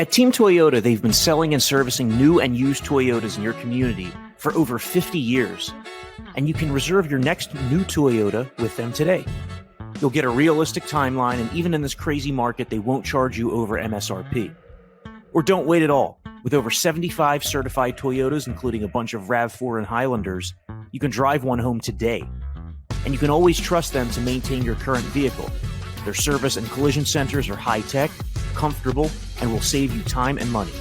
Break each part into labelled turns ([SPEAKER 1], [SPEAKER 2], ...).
[SPEAKER 1] At Team Toyota, they've been selling and servicing new and used Toyotas in your community for over 50 years. And you can reserve your next new Toyota with them today. You'll get a realistic timeline, and even in this crazy market, they won't charge you over MSRP. Or don't wait at all. With over 75 certified Toyotas, including a bunch of RAV4 and Highlanders, you can drive one home today. And you can always trust them to maintain your current vehicle. Their service and collision centers are high-tech, comfortable, and will save you time and money.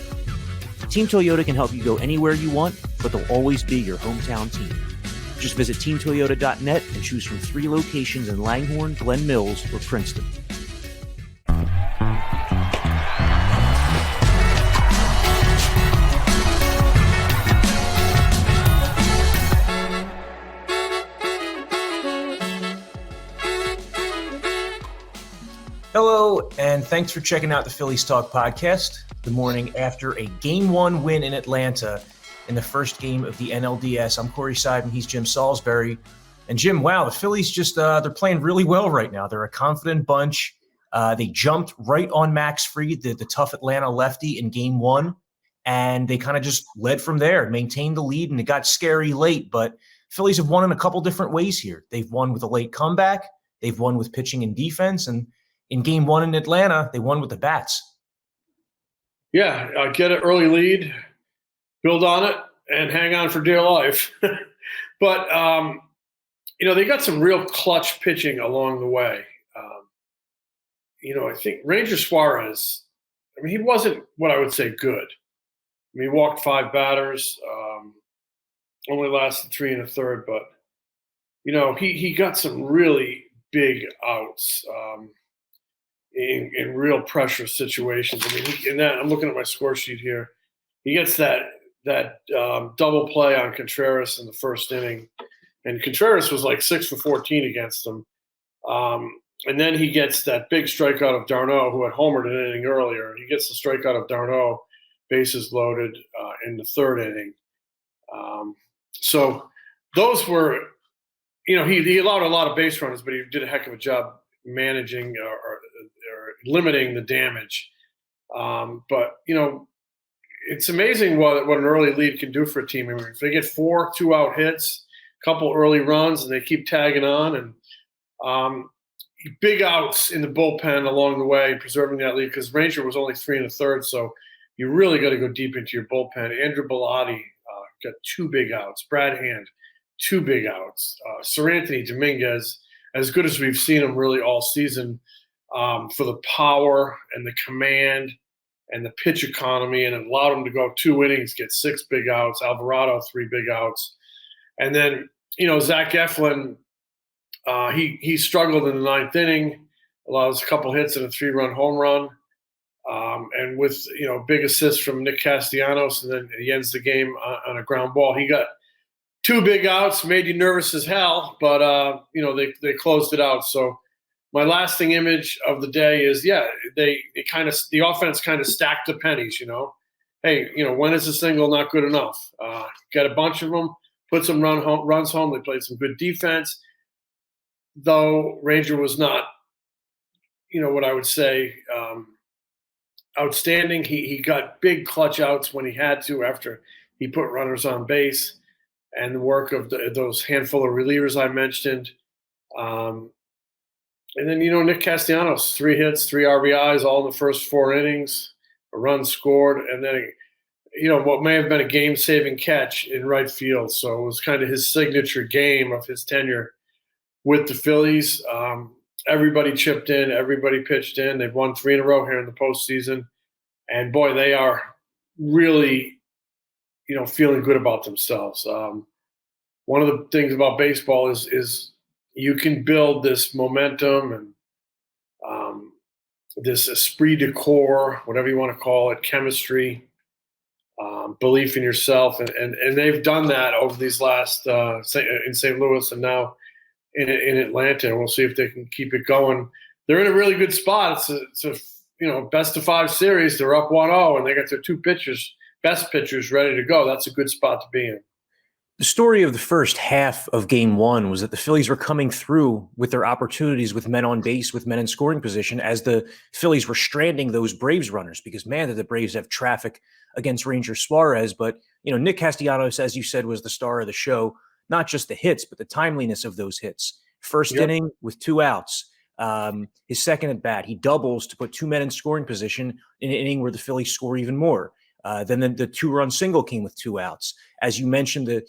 [SPEAKER 1] Team Toyota can help you go anywhere you want, but they'll always be your hometown team. Just visit teamtoyota.net and choose from 3 locations in Langhorne, Glen Mills, or Princeton. Hello, and thanks for checking out the Phillies Talk podcast, the morning after a Game 1 win in Atlanta in the first game of the NLDS. I'm Corey Seidman, he's Jim Salisbury. And Jim, wow, the Phillies just, they're playing really well right now. They're a confident bunch. They jumped right on Max Fried, the tough Atlanta lefty in Game 1, and they kind of just led from there, maintained the lead, and it got scary late. But Phillies have won in a couple different ways here. They've won with a late comeback, they've won with pitching and defense, and in Game 1 in Atlanta, they won with the bats.
[SPEAKER 2] Yeah, get an early lead, build on it, and hang on for dear life. But, they got some real clutch pitching along the way. I think Ranger Suarez, he wasn't what I would say good. He walked 5 batters, only lasted 3 1/3, but, he got some really big outs. In real pressure situations. I'm looking at my score sheet here. He gets that double play on Contreras in the first inning, and Contreras was like 6 for 14 against him. And then he gets that big strikeout of d'Arnaud, who had homered an inning earlier. He gets the strikeout of d'Arnaud, bases loaded in the third inning. So those were, he allowed a lot of base runners, but he did a heck of a job managing or limiting the damage. But it's amazing what an early lead can do for a team. If they get 4 2-out hits, a couple early runs, and they keep tagging on, and big outs in the bullpen along the way, preserving that lead, because Ranger was only 3 1/3, so you really got to go deep into your bullpen. Andrew Bellotti got 2 big outs. Brad Hand, 2 big outs. Sir Anthony Dominguez, as good as we've seen him really all season, for the power and the command and the pitch economy, and it allowed him to go 2 innings, get 6 big outs. Alvarado, 3 big outs. And then, Zach Eflin, he struggled in the 9th inning, allows a couple hits and a 3-run home run. And with, big assist from Nick Castellanos, and then he ends the game on a ground ball. He got 2 big outs, made you nervous as hell, but, they closed it out. So my lasting image of the day is, the offense kind of stacked the pennies, Hey, when is a single not good enough? Got a bunch of them, put some runs home. They played some good defense, though Ranger was not, what I would say, outstanding. He got big clutch outs when he had to after he put runners on base, and the work of those handful of relievers I mentioned. And then, Nick Castellanos, 3 hits, 3 RBIs, all in the first 4 innings, a run scored, and then, what may have been a game-saving catch in right field. So it was kind of his signature game of his tenure with the Phillies. Everybody chipped in, everybody pitched in. They've won 3 in a row here in the postseason. And, boy, they are really, feeling good about themselves. One of the things about baseball is you can build this momentum and this esprit de corps, whatever you want to call it, chemistry, belief in yourself. And they've done that over these last in St. Louis and now in Atlanta. And we'll see if they can keep it going. They're in a really good spot. It's a best of 5 series. They're up 1-0, and they got their 2 best pitchers ready to go. That's a good spot to be in.
[SPEAKER 1] The story of the first half of game one was that the Phillies were coming through with their opportunities with men on base, with men in scoring position, as the Phillies were stranding those Braves runners, because man, did the Braves have traffic against Ranger Suarez. But, Nick Castellanos, as you said, was the star of the show, not just the hits, but the timeliness of those hits. First inning with 2 outs. His second at bat, he doubles to put 2 men in scoring position in an inning where the Phillies score even more. Then the 2-run single came with 2 outs. As you mentioned, the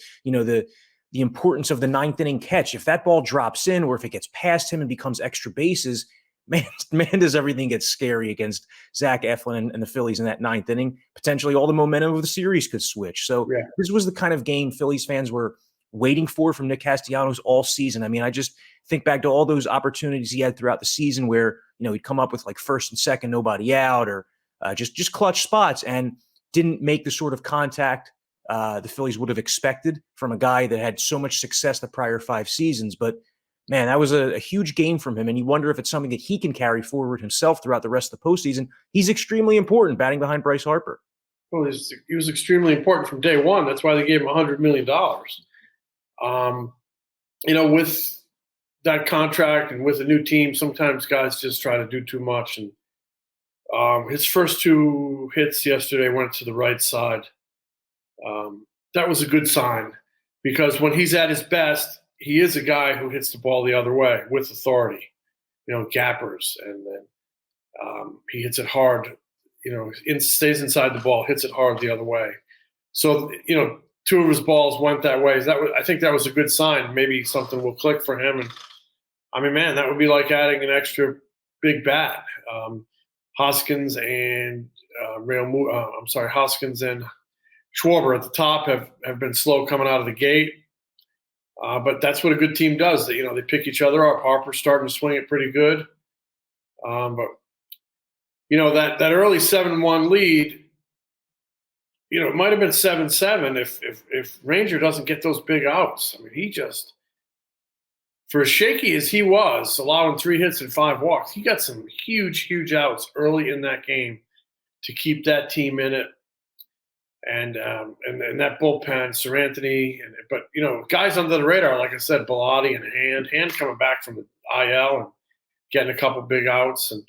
[SPEAKER 1] importance of the 9th inning catch. If that ball drops in, or if it gets past him and becomes extra bases, man, does everything get scary against Zach Eflin and the Phillies in that 9th inning. Potentially all the momentum of the series could switch. So This was the kind of game Phillies fans were waiting for from Nick Castellanos all season. I mean, I just think back to all those opportunities he had throughout the season where, he'd come up with like first and second, nobody out, or just clutch spots, and didn't make the sort of contact the Phillies would have expected from a guy that had so much success the prior 5 seasons. But man, that was a huge game from him. And you wonder if it's something that he can carry forward himself throughout the rest of the postseason. He's extremely important batting behind Bryce Harper.
[SPEAKER 2] Well, he was extremely important from day one. That's why they gave him $100 million. With that contract and with a new team, sometimes guys just try to do too much. And his first 2 hits yesterday went to the right side. That was a good sign, because when he's at his best, he is a guy who hits the ball the other way with authority, gappers. And then he hits it hard, stays inside the ball, hits it hard the other way. So, 2 of his balls went that way. I think that was a good sign. Maybe something will click for him. And I mean, man, that would be like adding an extra big bat. Hoskins and Hoskins and Schwarber at the top have been slow coming out of the gate. But that's what a good team does. They pick each other up. Harper's starting to swing it pretty good. But that early 7-1 lead, it might have been 7-7 if Ranger doesn't get those big outs. I mean, he just, for as shaky as he was, allowing 3 hits and 5 walks, he got some huge, huge outs early in that game to keep that team in it. And that bullpen, Sir Anthony, but guys under the radar, like I said, Bellotti and Hand coming back from the IL and getting a couple big outs, and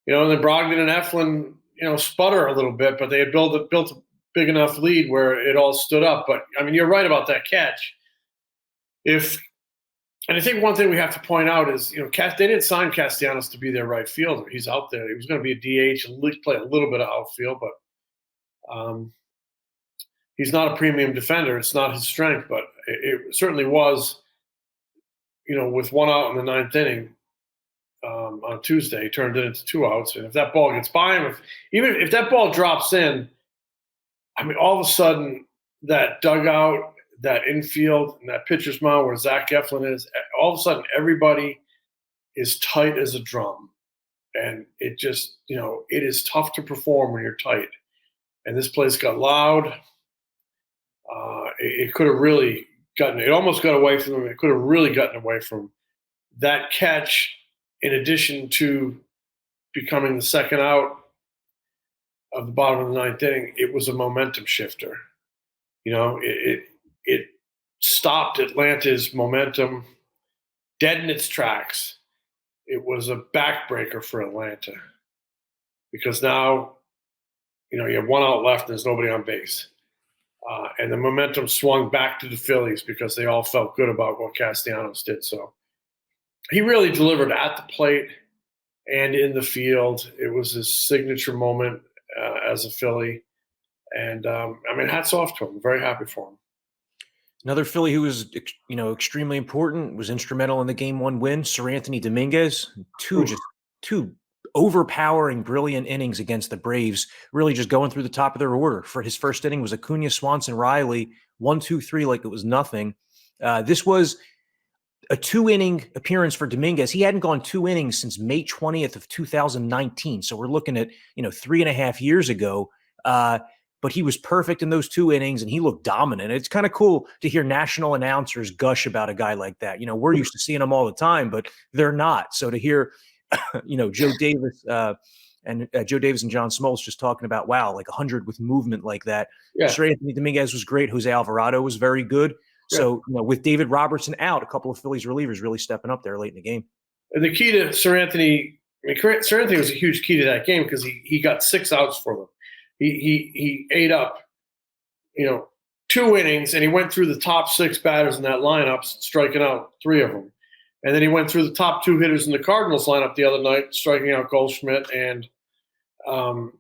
[SPEAKER 2] and then Brogdon and Eflin, sputter a little bit, but they had built a big enough lead where it all stood up. But I mean, you're right about that catch. And I think one thing we have to point out is, they didn't sign Castellanos to be their right fielder. He's out there. He was going to be a DH and play a little bit of outfield, but he's not a premium defender. It's not his strength, but it certainly was, with 1 out in the 9th inning on Tuesday, he turned it into 2 outs. And if that ball gets by him, even if that ball drops in, I mean, all of a sudden that dugout, that infield, and that pitcher's mound where Zach Eflin is, all of a sudden everybody is tight as a drum. And it just, it is tough to perform when you're tight. And this place got loud. It could have really it almost got away from him. It could have really gotten away from that catch, in addition to becoming the second out of the bottom of the 9th inning. It was a momentum shifter. It stopped Atlanta's momentum dead in its tracks. It was a backbreaker for Atlanta, because now, you have 1 out left and there's nobody on base. And the momentum swung back to the Phillies because they all felt good about what Castellanos did. So he really delivered at the plate and in the field. It was his signature moment as a Philly. And, hats off to him. I'm very happy for him.
[SPEAKER 1] Another Philly who was, extremely important, was instrumental in the Game 1 win, Sir Anthony Dominguez. Two overpowering, brilliant innings against the Braves, really just going through the top of their order. For his first inning was Acuna, Swanson, Riley, 1, 2, 3, like it was nothing. This was a 2-inning appearance for Dominguez. He hadn't gone 2 innings since May 20th of 2019. So we're looking at, 3.5 years ago. But he was perfect in those 2 innings, and he looked dominant. It's kind of cool to hear national announcers gush about a guy like that. We're used to seeing them all the time, but they're not. So to hear, Joe Davis and John Smoltz just talking about, wow, like 100 with movement like that.
[SPEAKER 2] Yeah.
[SPEAKER 1] Sir Anthony Dominguez was great. Jose Alvarado was very good.
[SPEAKER 2] Yeah.
[SPEAKER 1] So, with David Robertson out, a couple of Phillies relievers really stepping up there late in the game.
[SPEAKER 2] And the key to Sir Anthony, Sir Anthony was a huge key to that game because he got 6 outs for them. He ate up, 2 innings, and he went through the top 6 batters in that lineup, striking out 3 of them. And then he went through the top 2 hitters in the Cardinals lineup the other night, striking out Goldschmidt and Nolan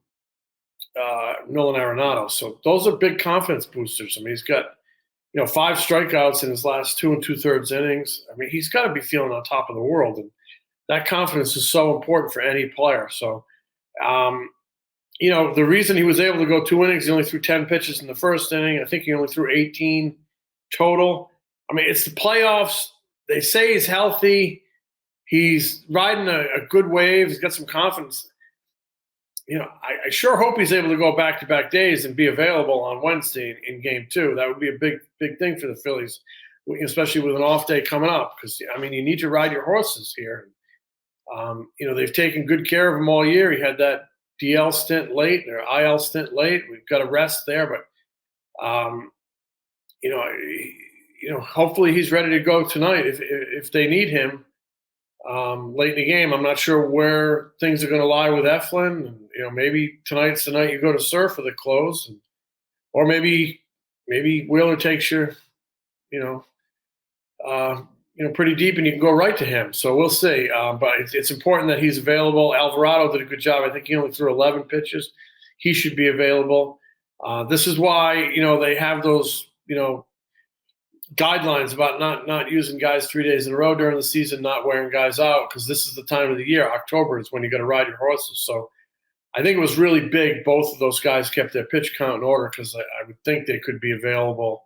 [SPEAKER 2] Arenado. So those are big confidence boosters. I mean, he's got 5 strikeouts in his last 2 2/3 innings. I mean, he's got to be feeling on top of the world, and that confidence is so important for any player. So, the reason he was able to go 2 innings, he only threw 10 pitches in the first inning. I think he only threw 18 total. I mean, it's the playoffs. They say he's healthy. He's riding a good wave. He's got some confidence. I sure hope he's able to go back-to-back days and be available on Wednesday in Game 2. That would be a big thing for the Phillies, especially with an off day coming up. Because you need to ride your horses here. They've taken good care of him all year. He had that DL stint late or IL stint late. We've got to rest there, but hopefully he's ready to go tonight if they need him late in the game. I'm not sure where things are going to lie with Eflin. And, maybe tonight's the night you go to Surf for the close, or maybe Wheeler takes you, pretty deep and you can go right to him. So we'll see. But it's important that he's available. Alvarado did a good job. I think he only threw 11 pitches. He should be available. This is why, they have those, guidelines about not using guys 3 days in a row during the season, not wearing guys out, because this is the time of the year. October is when you got to ride your horses. So I think it was really big. Both of those guys kept their pitch count in order because I would think they could be available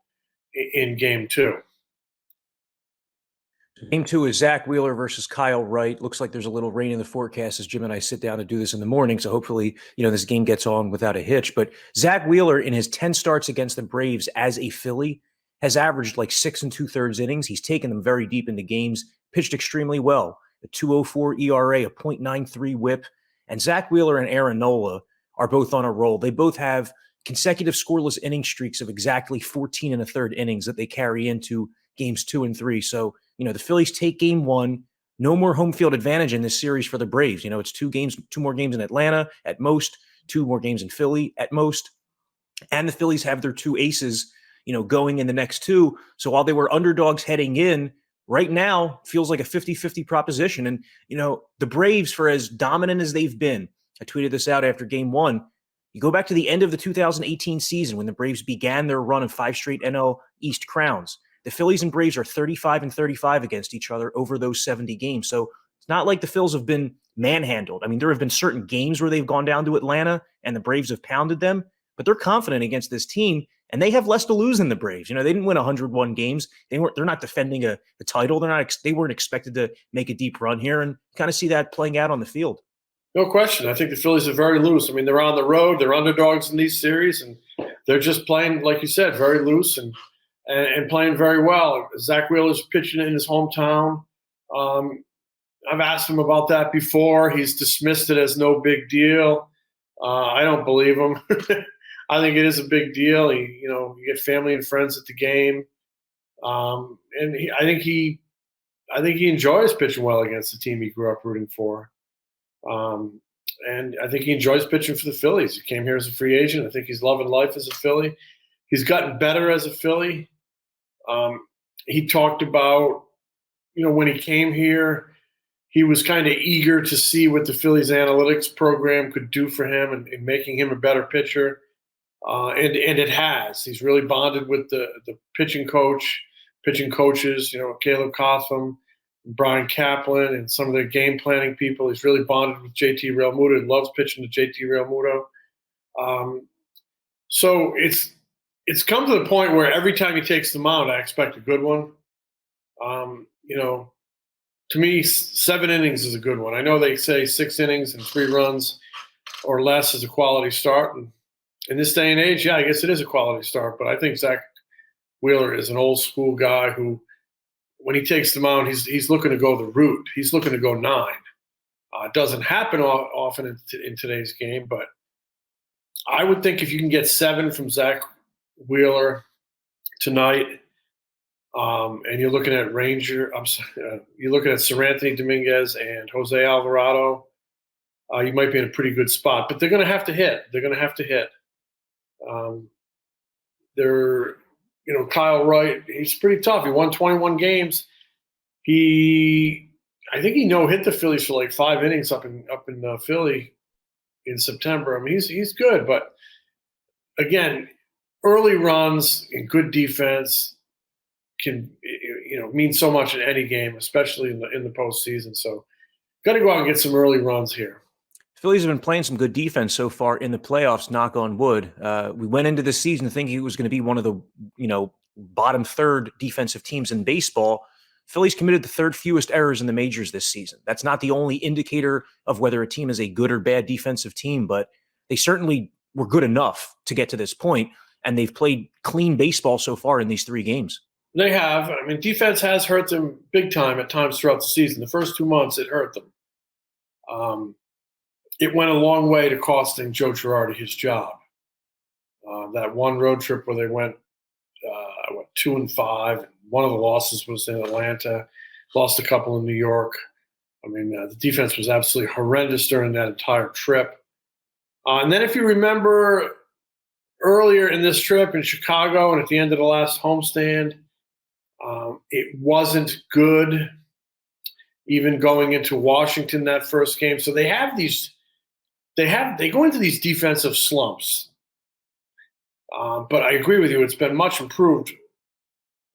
[SPEAKER 2] in Game 2.
[SPEAKER 1] Game 2 is Zach Wheeler versus Kyle Wright. Looks like there's a little rain in the forecast as Jim and I sit down to do this in the morning. So hopefully, this game gets on without a hitch. But Zach Wheeler, in his 10 starts against the Braves as a Philly, has averaged like 6 2/3 innings. He's taken them very deep into games, pitched extremely well. A 2.04 ERA, a .93 WHIP. And Zach Wheeler and Aaron Nola are both on a roll. They both have consecutive scoreless inning streaks of exactly 14 1/3 innings that they carry into games 2 and 3. So, the Phillies take Game 1. No more home field advantage in this series for the Braves. It's 2 more games in Atlanta at most, 2 more games in Philly at most. And the Phillies have their 2 aces, going in the next 2. So while they were underdogs heading in, right now feels like a 50-50 proposition. And, the Braves, for as dominant as they've been, I tweeted this out after Game 1, you go back to the end of the 2018 season when the Braves began their run of 5 straight NL East crowns. The Phillies and Braves are 35-35 against each other over those 70 games. So it's not like the Phils have been manhandled. I mean, there have been certain games where they've gone down to Atlanta and the Braves have pounded them, but they're confident against this team, and they have less to lose than the Braves. They didn't win 101 games. They're not defending a title. They weren't expected to make a deep run here, and kind of see that playing out on the field.
[SPEAKER 2] No question. I think the Phillies are very loose. I mean, they're on the road. They're underdogs in these series, and they're just playing, like you said, very loose and playing very well. Zach Wheeler's pitching in his hometown. I've asked him about that before. He's dismissed it as no big deal. I don't believe him. I think it is a big deal. You get family and friends at the game, and I think he enjoys pitching well against the team he grew up rooting for. And I think he enjoys pitching for the Phillies. He came here as a free agent. I think he's loving life as a Philly. He's gotten better as a Philly. He talked about, when he came here, he was kind of eager to see what the Phillies analytics program could do for him and making him a better pitcher. And it has. He's really bonded with the pitching coaches, Caleb Cotham, Brian Kaplan, and some of their game planning people. He's really bonded with JT Realmuto and loves pitching to JT Realmuto. So it's come to the point where every time he takes the mound, I expect a good one. To me, 7 innings is a good one. I know they say 6 innings and 3 runs or less is a quality start. And in this day and age, yeah, I guess it is a quality start. But I think Zach Wheeler is an old school guy who, when he takes the mound, he's looking to go the route. He's looking to go 9. It doesn't happen often in today's game, but I would think if you can get 7 from Zach Wheeler tonight, And you're looking at you're looking at Sir Anthony Dominguez and Jose Alvarado. You might be in a pretty good spot, but they're going to have to hit. They're going to have to hit. Um, Kyle Wright, he's pretty tough. He won 21 games. I think he hit the Phillies for like 5 innings up in Philly in September. I mean, he's good, but again, early runs and good defense can mean so much in any game, especially in the postseason. So, got to go out and get some early runs here.
[SPEAKER 1] Phillies have been playing some good defense so far in the playoffs, knock on wood. We went into this season thinking it was going to be one of the, bottom third defensive teams in baseball. Phillies committed the third fewest errors in the majors this season. That's not the only indicator of whether a team is a good or bad defensive team, but they certainly were good enough to get to this point, and they've played clean baseball so far in these 3 games.
[SPEAKER 2] They have. I mean, defense has hurt them big time at times throughout the season. The first 2 months, it hurt them. It went a long way to costing Joe Girardi his job. That one road trip where they went 2-5, and one of the losses was in Atlanta, lost a couple in New York. I mean, the defense was absolutely horrendous during that entire trip. And then if you remember earlier in this trip in Chicago and at the end of the last homestand, it wasn't good even going into Washington that first game. So they go into these defensive slumps. But I agree with you, it's been much improved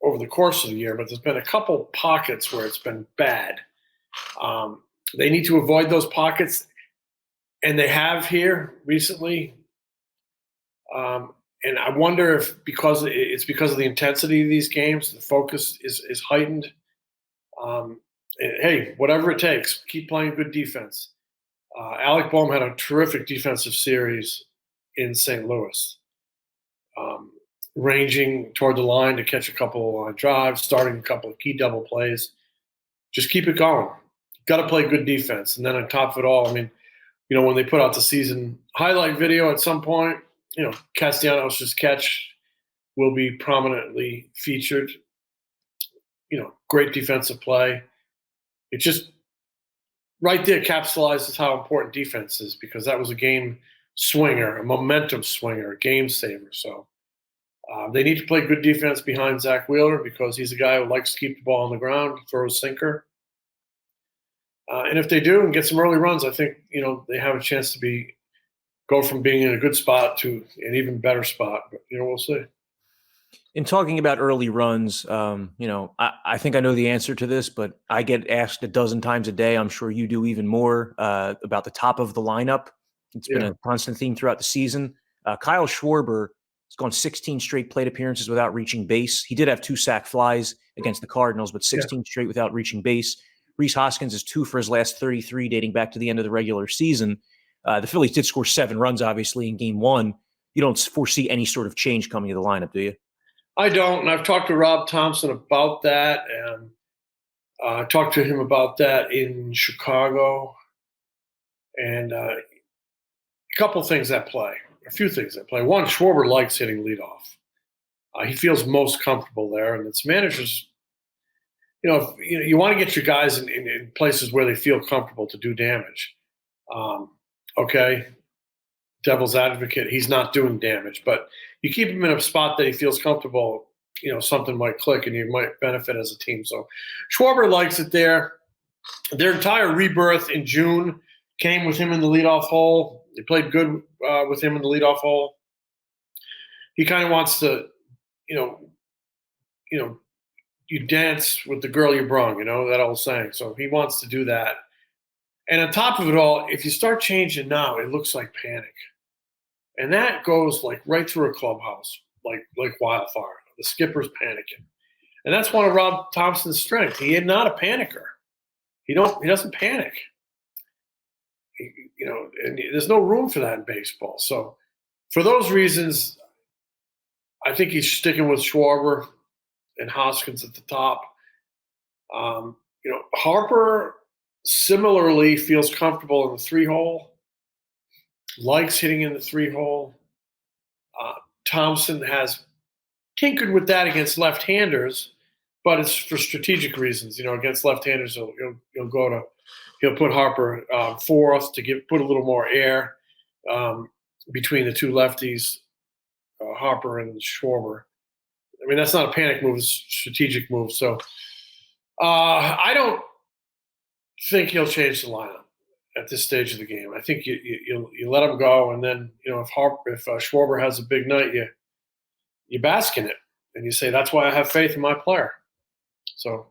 [SPEAKER 2] over the course of the year, but there's been a couple pockets where it's been bad. They need to avoid those pockets, and they have here recently. And I wonder if because of the intensity of these games, the focus is heightened. Hey, whatever it takes, keep playing good defense. Alec Boehm had a terrific defensive series in St. Louis, ranging toward the line to catch a couple of line drives, starting a couple of key double plays. Just keep it going. Got to play good defense. And then on top of it all, I mean, when they put out the season highlight video at some point, Castellanos' catch will be prominently featured. Great defensive play. It just right there capsulizes how important defense is, because that was a game swinger, a momentum swinger, a game saver. So they need to play good defense behind Zach Wheeler, because he's a guy who likes to keep the ball on the ground, throw a sinker. And if they do and get some early runs, I think they have a chance to go from being in a good spot to an even better spot. But we'll see.
[SPEAKER 1] In talking about early runs, I think I know the answer to this, but I get asked a dozen times a day, I'm sure you do even more, about the top of the lineup. It's been a constant theme throughout the season. Kyle Schwarber has gone 16 straight plate appearances without reaching base. He did have 2 sac flies against the Cardinals, but 16 straight without reaching base. Rhys Hoskins is 2 for his last 33, dating back to the end of the regular season. The Phillies did score 7 runs, obviously, in Game 1. You don't foresee any sort of change coming to the lineup, do you?
[SPEAKER 2] I don't, and I've talked to Rob Thompson about that, and I talked to him about that in Chicago. And a few things at play. One, Schwarber likes hitting leadoff. He feels most comfortable there, and it's managers. You want to get your guys in places where they feel comfortable to do damage. Okay, devil's advocate, he's not doing damage, but you keep him in a spot that he feels comfortable, something might click and you might benefit as a team. So Schwarber likes it there. Their entire rebirth in June came with him in the leadoff hole. They played good with him in the leadoff hole. He kind of wants to, you dance with the girl you brung, that old saying. So he wants to do that. And on top of it all, if you start changing now, it looks like panic. And that goes like right through a clubhouse, like wildfire. The skipper's panicking. And that's one of Rob Thompson's strengths. He is not a panicker. He doesn't panic. And there's no room for that in baseball. So for those reasons, I think he's sticking with Schwarber and Hoskins at the top. Harper similarly feels comfortable in the 3-hole, likes hitting in the 3-hole. Thompson has tinkered with that against left-handers, but it's for strategic reasons. Against left-handers, he'll put Harper fourth to put a little more air between the two lefties, Harper and Schwarber. I mean, that's not a panic move; it's a strategic move. So I don't think he'll change the lineup at this stage of the game. I think you let him go, and then if Schwarber has a big night, you bask in it, and you say that's why I have faith in my player. So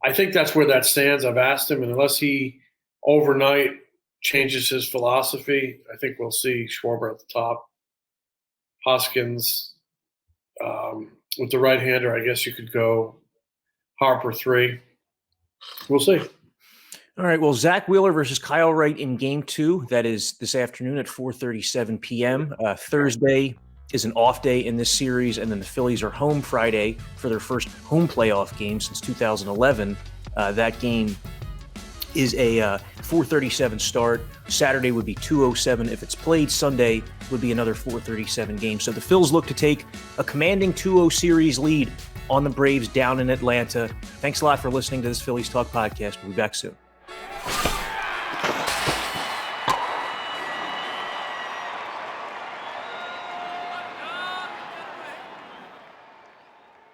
[SPEAKER 2] I think that's where that stands. I've asked him, and unless he overnight changes his philosophy, I think we'll see Schwarber at the top. Hoskins with the right-hander, I guess you could go Harper 3. We'll see.
[SPEAKER 1] All right. Well, Zach Wheeler versus Kyle Wright in Game 2. That is this afternoon at 4:37 p.m. Thursday is an off day in this series, and then the Phillies are home Friday for their first home playoff game since 2011. That game is a 4:37 start. Saturday would be 2:07 if it's played. Sunday would be another 4:37 game. So the Phils look to take a commanding 2-0 series lead on the Braves down in Atlanta. Thanks a lot for listening to this Phillies Talk podcast. We'll be back soon.